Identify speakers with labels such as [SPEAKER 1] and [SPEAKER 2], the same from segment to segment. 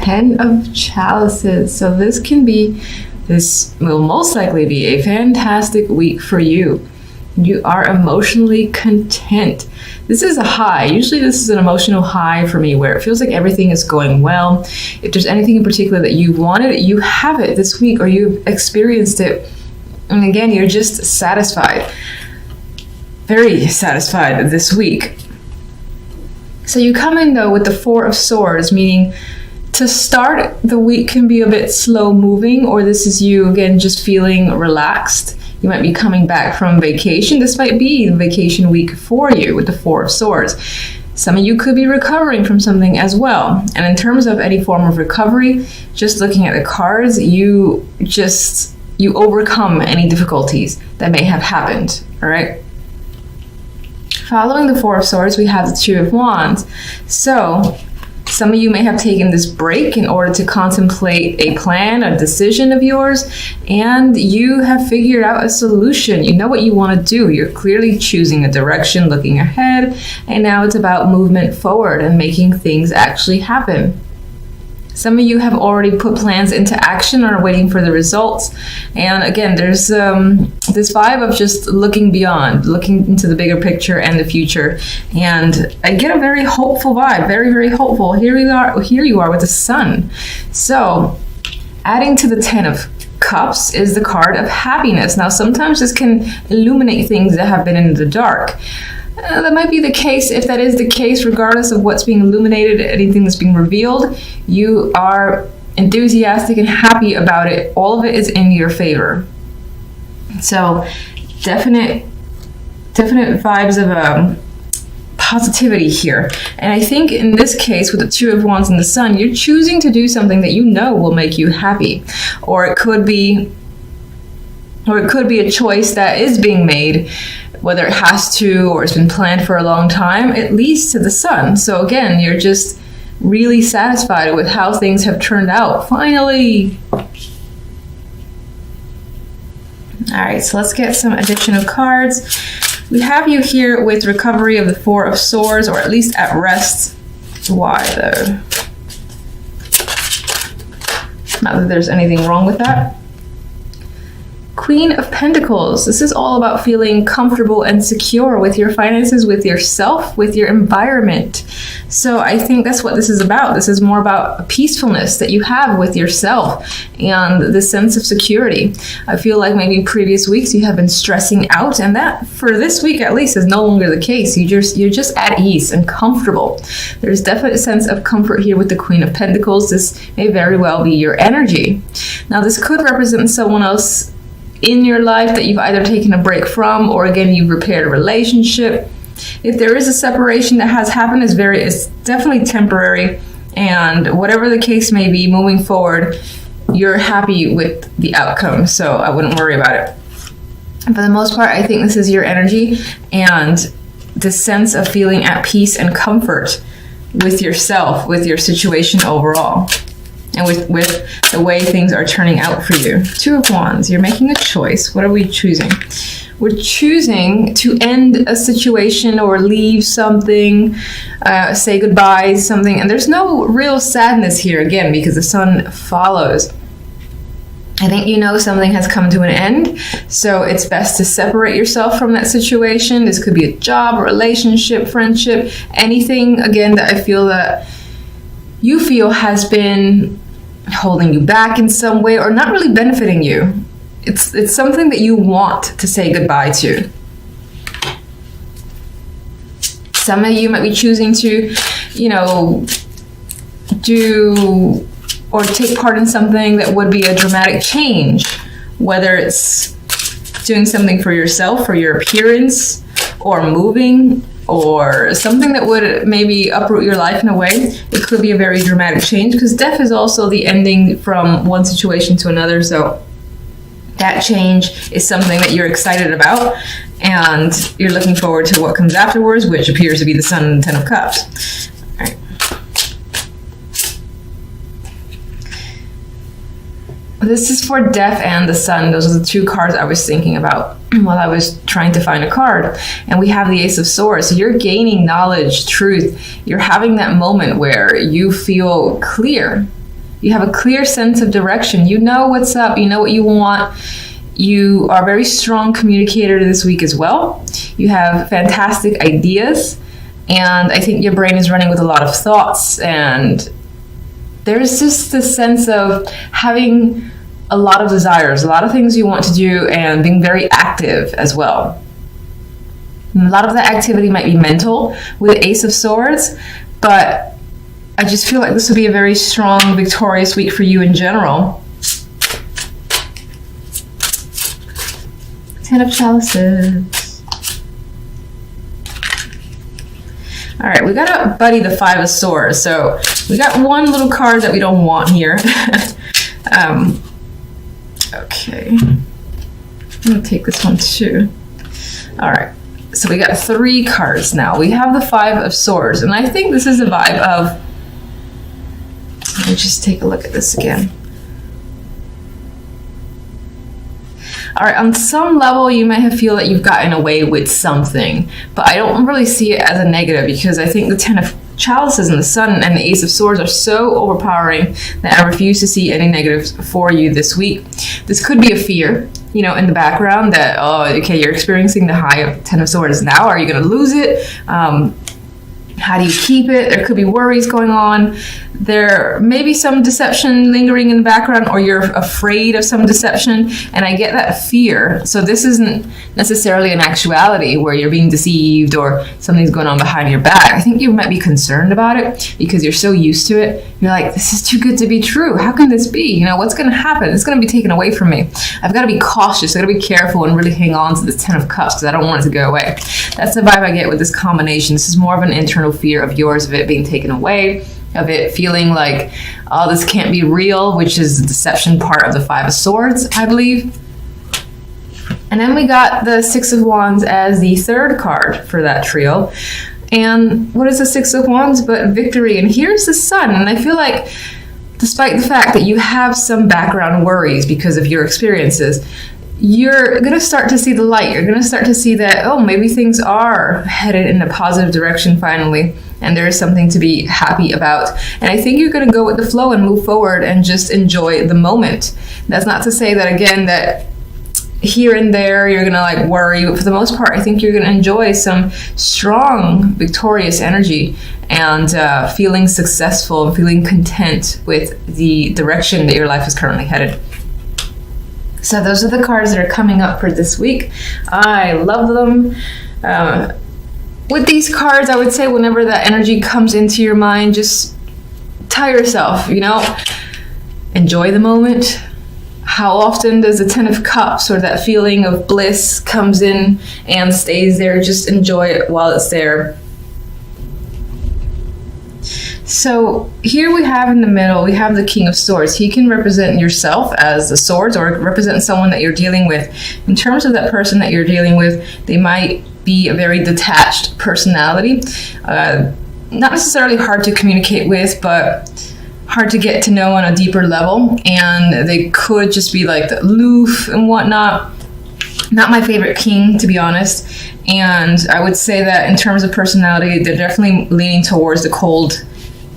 [SPEAKER 1] Ten of Chalices. So this will most likely be a fantastic week for you. You are emotionally content. This is a high. Usually this is an emotional high for me where it feels like everything is going well. If there's anything in particular that you wanted, you have it this week or you've experienced it. And again, you're just satisfied. Very satisfied this week. So you come in though with the Four of Swords, meaning to start the week can be a bit slow moving, or this is you again just feeling relaxed. You might be coming back from vacation. This might be the vacation week for you with the Four of Swords. Some of you could be recovering from something as well. And in terms of any form of recovery, just looking at the cards, you overcome any difficulties that may have happened, all right? Following the Four of Swords, we have the Two of Wands. So some of you may have taken this break in order to contemplate a plan, a decision of yours, and you have figured out a solution. You know what you want to do. You're clearly choosing a direction, looking ahead, and now it's about movement forward and making things actually happen. Some of you have already put plans into action or are waiting for the results. And again, there's this vibe of just looking beyond, looking into the bigger picture and the future. And I get a very hopeful vibe, very, very hopeful. Here you are with the Sun. So adding to the Ten of Cups is the card of happiness. Now, sometimes this can illuminate things that have been in the dark. That might be the case. If that is the case, regardless of what's being illuminated, anything that's being revealed, you are enthusiastic and happy about it. All of it is in your favor. So definite vibes of positivity here. And I think in this case, with the Two of Wands and the Sun, you're choosing to do something that you know will make you happy. Or it could be a choice that is being made, whether it has to or it's been planned for a long time. It leads to the Sun. So again, you're just really satisfied with how things have turned out. Finally. All right, so let's get some additional cards. We have you here with recovery of the Four of Swords, or at least at rest. Why though? Not that there's anything wrong with that. Queen of Pentacles. This is all about feeling comfortable and secure with your finances, with yourself, with your environment. So I think that's what this is about. This is more about a peacefulness that you have with yourself and the sense of security. I feel like maybe previous weeks you have been stressing out, and that for this week at least is no longer the case. You're just at ease and comfortable. There's definitely a sense of comfort here with the Queen of Pentacles. This may very well be your energy. Now this could represent someone else in your life that you've either taken a break from, or again, you've repaired a relationship. If there is a separation that has happened, it's definitely temporary. And whatever the case may be, moving forward, you're happy with the outcome. So I wouldn't worry about it. For the most part, I think this is your energy and the sense of feeling at peace and comfort with yourself, with your situation overall. And with the way things are turning out for you. Two of Wands, you're making a choice. What are we choosing? We're choosing to end a situation or leave something, say goodbye to something. And there's no real sadness here, again, because the Sun follows. I think you know something has come to an end, so it's best to separate yourself from that situation. This could be a job, relationship, friendship, anything, again, that I feel that you feel has been holding you back in some way or not really benefiting you. It's something that you want to say goodbye to. Some of you might be choosing to, do or take part in something that would be a dramatic change, whether it's doing something for yourself, for your appearance, or moving, or something that would maybe uproot your life in a way. It could be a very dramatic change, because death is also the ending from one situation to another. So that change is something that you're excited about, and you're looking forward to what comes afterwards, which appears to be the Sun and the Ten of Cups. All right. This is for Death and the Sun. Those are the two cards I was thinking about while I was trying to find a card. And we have the Ace of Swords. So you're gaining knowledge, truth. You're having that moment where you feel clear. You have a clear sense of direction. You know what's up. You know what you want. You are a very strong communicator this week as well. You have fantastic ideas. And I think your brain is running with a lot of thoughts. And there's just this sense of having a lot of desires, a lot of things you want to do, and being very active as well. And a lot of that activity might be mental with Ace of Swords, but I just feel like this will be a very strong, victorious week for you in general. Ten of Chalices. All right, we got to buddy the Five of Swords. So we got one little card that we don't want here. Okay. I'm going to take this one too. All right. So we got 3 cards now. We have the Five of Swords. And I think this is a vibe of... Let me just take a look at this again. All right, on some level, you might feel that you've gotten away with something, but I don't really see it as a negative because I think the Ten of Chalices and the Sun and the Ace of Swords are so overpowering that I refuse to see any negatives for you this week. This could be a fear, you know, in the background that, oh, okay, you're experiencing the high of Ten of Swords now. Are you going to lose it? How do you keep it? There could be worries going on. There may be some deception lingering in the background, or you're afraid of some deception, and I get that fear. So this isn't necessarily an actuality where you're being deceived or something's going on behind your back. I think you might be concerned about it because you're so used to it. You're like, this is too good to be true. How can this be? You know, what's going to happen? It's going to be taken away from me. I've got to be cautious. I've got to be careful and really hang on to this Ten of Cups because I don't want it to go away. That's the vibe I get with this combination. This is more of an internal fear of yours, of it being taken away, of it feeling like, oh, this can't be real, which is the deception part of the Five of Swords, I believe. And then we got the Six of Wands as the 3rd card for that trio. And what is the Six of Wands but victory? And here's the Sun. And I feel like despite the fact that you have some background worries because of your experiences, you're going to start to see the light. You're going to start to see that, oh, maybe things are headed in a positive direction finally, and there is something to be happy about. And I think you're going to go with the flow and move forward and just enjoy the moment. That's not to say that, again, that here and there you're going to like worry, but for the most part, I think you're going to enjoy some strong, victorious energy and feeling successful, feeling content with the direction that your life is currently headed. So those are the cards that are coming up for this week. I love them. With these cards, I would say whenever that energy comes into your mind, just tell yourself, you know, enjoy the moment. How often does the Ten of Cups or that feeling of bliss comes in and stays there? Just enjoy it while it's there. So here we have in the middle, we have the King of Swords. He can represent yourself as the swords or represent someone that you're dealing with. In terms of that person that you're dealing with, they might be a very detached personality. Not necessarily hard to communicate with, but hard to get to know on a deeper level. And they could just be like aloof and whatnot. Not my favorite king, to be honest. And I would say that in terms of personality, they're definitely leaning towards the cold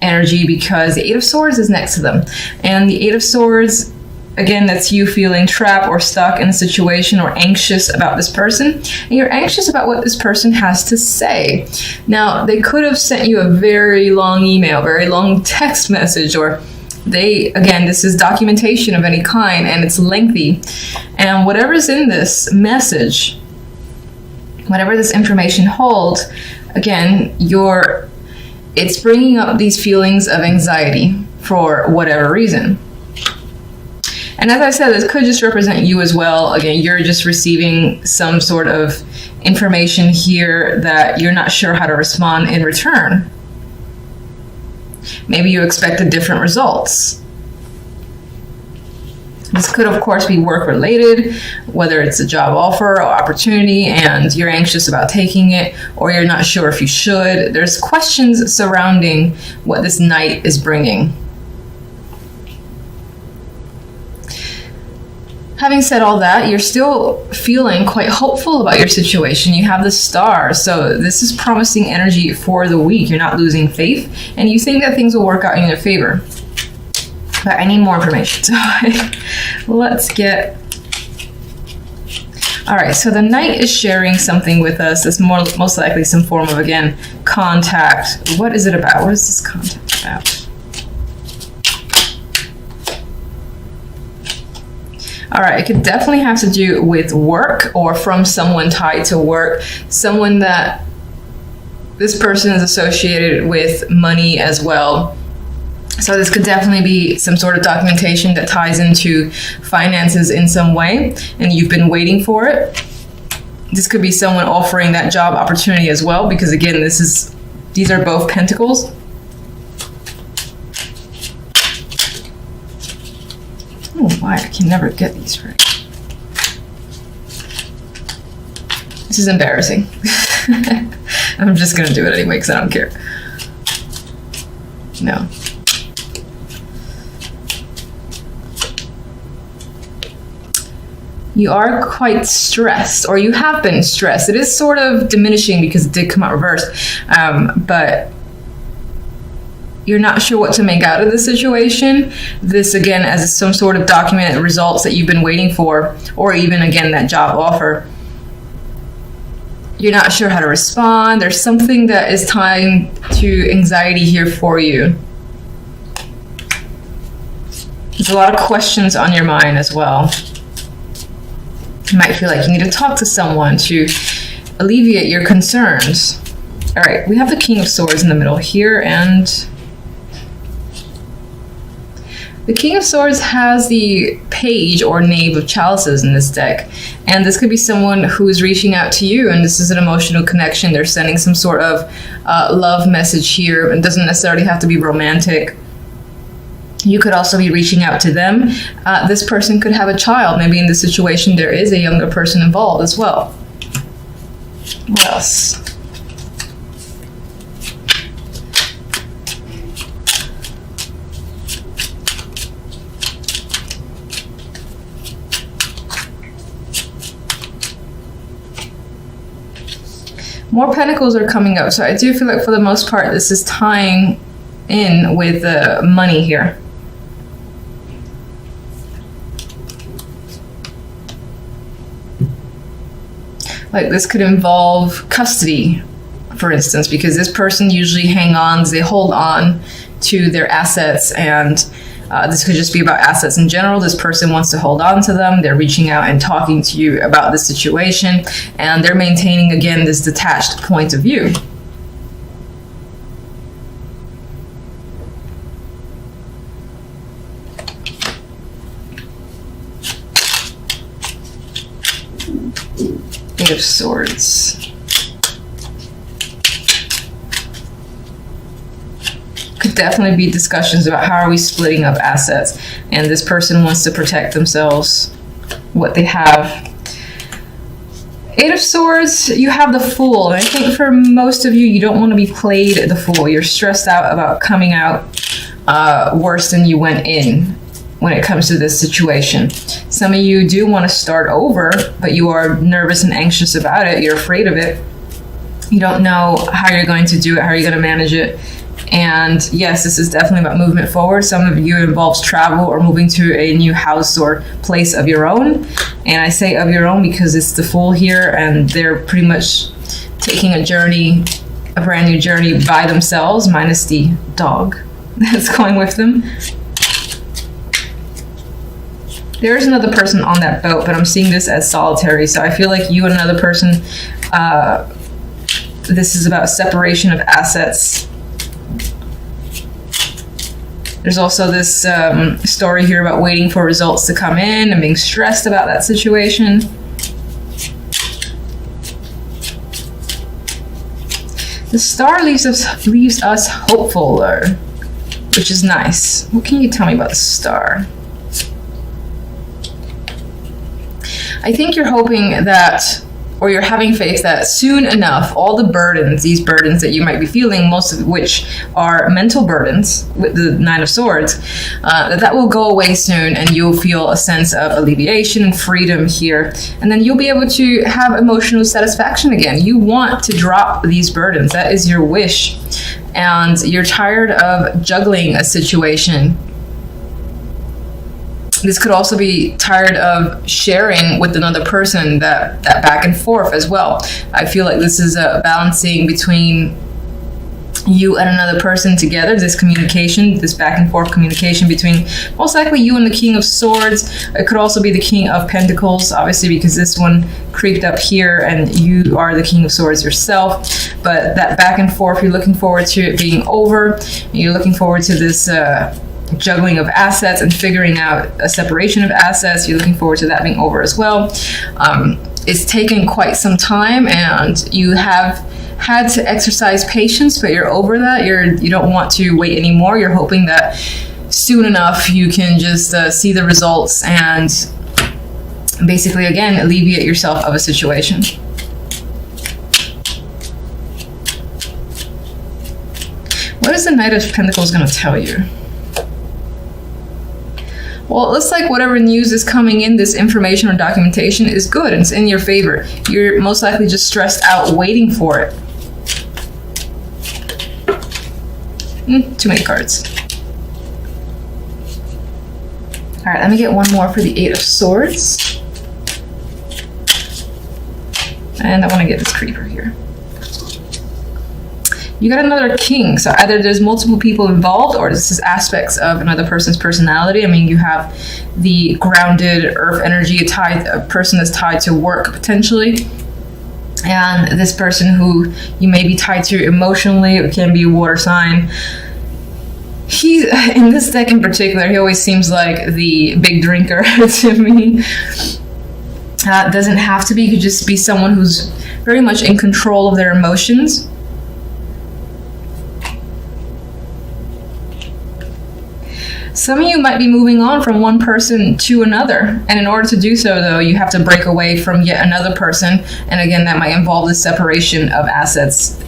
[SPEAKER 1] energy because the Eight of Swords is next to them. And the Eight of Swords, again, that's you feeling trapped or stuck in a situation or anxious about this person. And you're anxious about what this person has to say. Now, they could have sent you a very long email, very long text message, or again, this is documentation of any kind and it's lengthy. And whatever's in this message, whatever this information holds, again, it's bringing up these feelings of anxiety for whatever reason. And as I said, this could just represent you as well. Again, you're just receiving some sort of information here that you're not sure how to respond in return. Maybe you expected different results. This could, of course, be work-related, whether it's a job offer or opportunity and you're anxious about taking it, or you're not sure if you should. There's questions surrounding what this Knight is bringing. Having said all that, you're still feeling quite hopeful about your situation. You have the Star, so this is promising energy for the week. You're not losing faith, and you think that things will work out in your favor. But I need more information. So let's get... All right, so the Knight is sharing something with us. It's most likely some form of, again, contact. What is it about? What is this contact about? All right, it could definitely have to do with work or from someone tied to work, someone that this person is associated with money as well. So this could definitely be some sort of documentation that ties into finances in some way, and you've been waiting for it. This could be someone offering that job opportunity as well, because again, these are both pentacles. Oh, why? I can never get these right. This is embarrassing. I'm just gonna do it anyway because I don't care. No. You are quite stressed, or you have been stressed. It is sort of diminishing because it did come out reversed, but you're not sure what to make out of the situation. This, again, as some sort of documented results that you've been waiting for, or even, again, that job offer. You're not sure how to respond. There's something that is tying to anxiety here for you. There's a lot of questions on your mind as well. You might feel like you need to talk to someone to alleviate your concerns. All right, we have the King of Swords in the middle here, and the King of Swords has the Page or Knave of Chalices in this deck. And this could be someone who is reaching out to you, and this is an emotional connection. They're sending some sort of love message here. It doesn't necessarily have to be romantic. You could also be reaching out to them. This person could have a child. Maybe in this situation there is a younger person involved as well. What else? More pentacles are coming up. So I do feel like for the most part this is tying in with money here. Like this could involve custody, for instance, because this person usually they hold on to their assets, and this could just be about assets in general. This person wants to hold on to them. They're reaching out and talking to you about the situation, and they're maintaining, again, this detached point of view. Eight of Swords. Could definitely be discussions about how are we splitting up assets, and this person wants to protect themselves, what they have. Eight of Swords, you have the Fool. And I think for most of you, you don't want to be played the fool. You're stressed out about coming out worse than you went in when it comes to this situation. Some of you do want to start over, but you are nervous and anxious about it. You're afraid of it. You don't know how you're going to do it, how you're going to manage it. And yes, this is definitely about movement forward. Some of you, it involves travel or moving to a new house or place of your own. And I say of your own because it's the Fool here, and they're pretty much taking a journey, a brand new journey by themselves, minus the dog that's going with them. There is another person on that boat, but I'm seeing this as solitary. So I feel like you and another person, this is about separation of assets. There's also this story here about waiting for results to come in and being stressed about that situation. The Star leaves us hopeful, which is nice. What can you tell me about the Star? I think you're hoping that, or you're having faith that soon enough, all the burdens, these burdens that you might be feeling, most of which are mental burdens with the Nine of Swords, that will go away soon, and you'll feel a sense of alleviation and freedom here. And then you'll be able to have emotional satisfaction again. You want to drop these burdens. That is your wish. And you're tired of juggling a situation. This could also be tired of sharing with another person, that back and forth as well. I feel like this is a balancing between you and another person together, this communication, this back and forth communication between most likely you and the King of Swords. It could also be the King of Pentacles, obviously, because this one creeped up here and you are the King of Swords yourself. But that back and forth, you're looking forward to it being over. You're looking forward to this juggling of assets and figuring out a separation of assets. You're looking forward to that being over as well. It's taken quite some time and you have had to exercise patience, but you're over that. You don't want to wait anymore. You're hoping that soon enough you can just see the results and basically, again, alleviate yourself of a situation. What is the Knight of Pentacles going to tell you? Well, it looks like whatever news is coming in, this information or documentation is good and it's in your favor. You're most likely just stressed out waiting for it. Too many cards. All right, let me get one more for the Eight of Swords. And I want to get this creeper here. You got another king, so either there's multiple people involved or this is aspects of another person's personality. I mean, you have the grounded earth energy, a person that's tied to work potentially, and this person who you may be tied to emotionally, it can be a water sign. He's, in this deck in particular, he always seems like the big drinker to me. Doesn't have to be, could just be someone who's very much in control of their emotions. Some of you might be moving on from one person to another. And in order to do so, though, you have to break away from yet another person. And again, that might involve the separation of assets